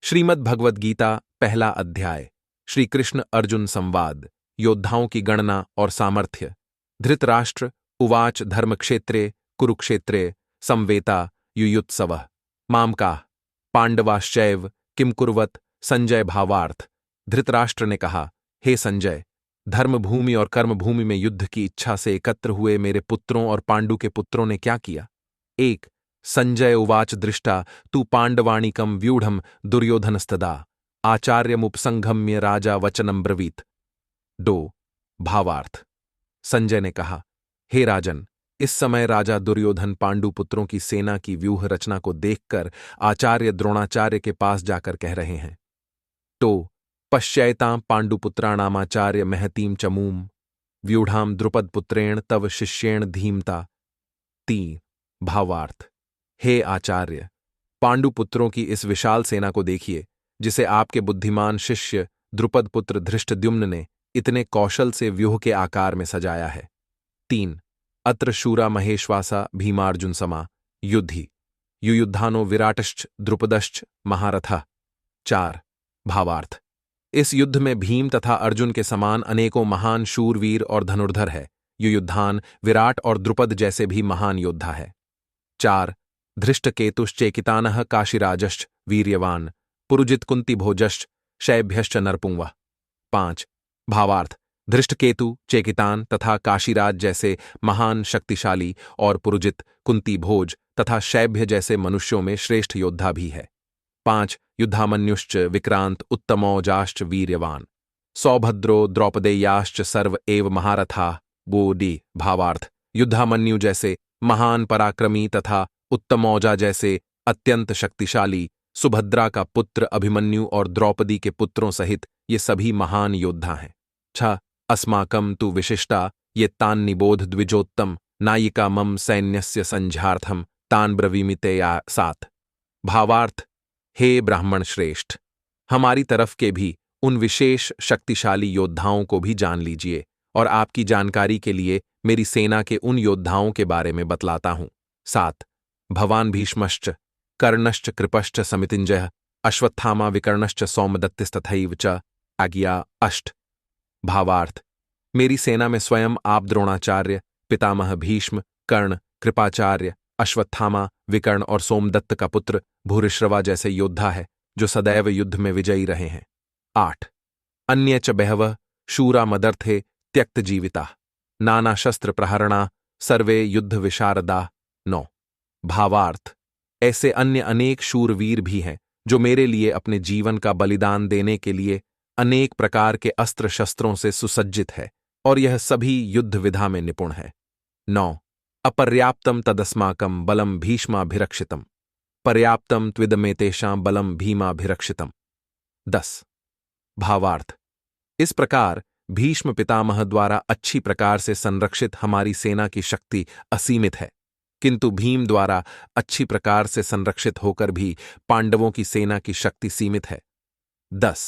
श्रीमद् भगवद गीता पहला अध्याय। श्री कृष्ण अर्जुन संवाद। योद्धाओं की गणना और सामर्थ्य। धृतराष्ट्र उवाच धर्मक्षेत्रे कुरुक्षेत्रे संवेता युयुत्सवः मामकाः पांडवाश्चैव किम कुर्वत। संजय भावार्थ। धृतराष्ट्र ने कहा, हे संजय, धर्मभूमि और कर्मभूमि में युद्ध की इच्छा से एकत्र हुए मेरे पुत्रों और पांडु के पुत्रों ने क्या किया। एक संजय उवाच दृष्टा तू पांडवाणिकम व्यूढ़म दुर्योधनस्तदा आचार्यमुपसंगम्य राजा वचनम ब्रवीत। दो भावार्थ। संजय ने कहा, हे राजन, इस समय राजा दुर्योधन पांडु पुत्रों की सेना की व्यूह रचना को देखकर आचार्य द्रोणाचार्य के पास जाकर कह रहे हैं। तो पश्यैतां पांडुपुत्राणामाचार्य महतीम चमूम व्यूढ़ाम द्रुपद पुत्रेण तव शिष्येण धीमता। तीन भावार्थ। हे आचार्य, पांडुपुत्रों की इस विशाल सेना को देखिए, जिसे आपके बुद्धिमान शिष्य द्रुपद पुत्र धृष्टद्युम्न ने इतने कौशल से व्यूह के आकार में सजाया है। तीन अत्र शूरा महेश्वासा भीमार्जुन समा युद्धि युयुद्धानो विराटश्च द्रुपदश्च महारथः। चार भावार्थ। इस युद्ध में भीम तथा अर्जुन के समान अनेकों महान शूरवीर और धनुर्धर है। युयुद्धान विराट और द्रुपद जैसे भी महान योद्धा है। चार धृष्टकेतुश्चेकितानः काशीराजश्च वीर्यवान पुरुजित कुंती भोजश्च शैभ्यश्च नरपुंवः। पांच भावार्थ। धृष्टकेतु चेकितान तथा काशीराज जैसे महान शक्तिशाली और पुरुजित कुंती भोज तथा शैभ्य जैसे मनुष्यों में श्रेष्ठ योद्धा भी है। पांच युद्धामन्युश्च विक्रांत उत्तमौजाश्च वीर्यवान सौभद्रो द्रौपदेयाश्च सर्व एव महारथा। बोडी भावार्थ। युद्धामन्यु जैसे महान पराक्रमी तथा उत्तमौजा जैसे अत्यंत शक्तिशाली सुभद्रा का पुत्र अभिमन्यु और द्रौपदी के पुत्रों सहित ये सभी महान योद्धा हैं। छ अस्माकं तु विशिष्टा ये तान निबोध द्विजोत्तम नायिका मम सैन्यस्य संझार्थम तान ब्रवीमिते या सात। भावार्थ। हे ब्राह्मण श्रेष्ठ, हमारी तरफ के भी उन विशेष शक्तिशाली योद्धाओं को भी जान लीजिए और आपकी जानकारी के लिए मेरी सेना के उन योद्धाओं के बारे में बतलाता हूं। सात भवान भीष्मश्च कर्णश्च कृपश्च समितिंजय अश्वत्थामा विकर्णश्च सौमदत्तिस्तथैव च आज्ञा। अष्ट भावार्थ। मेरी सेना में स्वयं आप द्रोणाचार्य, पितामह भीष्म, कर्ण, कृपाचार्य, अश्वत्थामा, विकर्ण और सोमदत्त का पुत्र भूरिश्रवा जैसे योद्धा है, जो सदैव युद्ध में विजयी रहे हैं। आठ अन्य च बहवः शूरा मदर्थे त्यक्त जीविता नाना शस्त्र प्रहरणा सर्वे युद्ध विशारदा। नौ भावार्थ। ऐसे अन्य अनेक शूरवीर भी हैं जो मेरे लिए अपने जीवन का बलिदान देने के लिए अनेक प्रकार के अस्त्र शस्त्रों से सुसज्जित है और यह सभी युद्ध विधा में निपुण है। नौ अपर्याप्तम तदस्माकं बलम भीष्माभिरक्षितम पर्याप्तम त्विदमेतेषां बलम भीमाभिरक्षितम। 10 भावार्थ। इस प्रकार भीष्म पितामह द्वारा अच्छी प्रकार से संरक्षित हमारी सेना की शक्ति असीमित है, किंतु भीम द्वारा अच्छी प्रकार से संरक्षित होकर भी पांडवों की सेना की शक्ति सीमित है। 10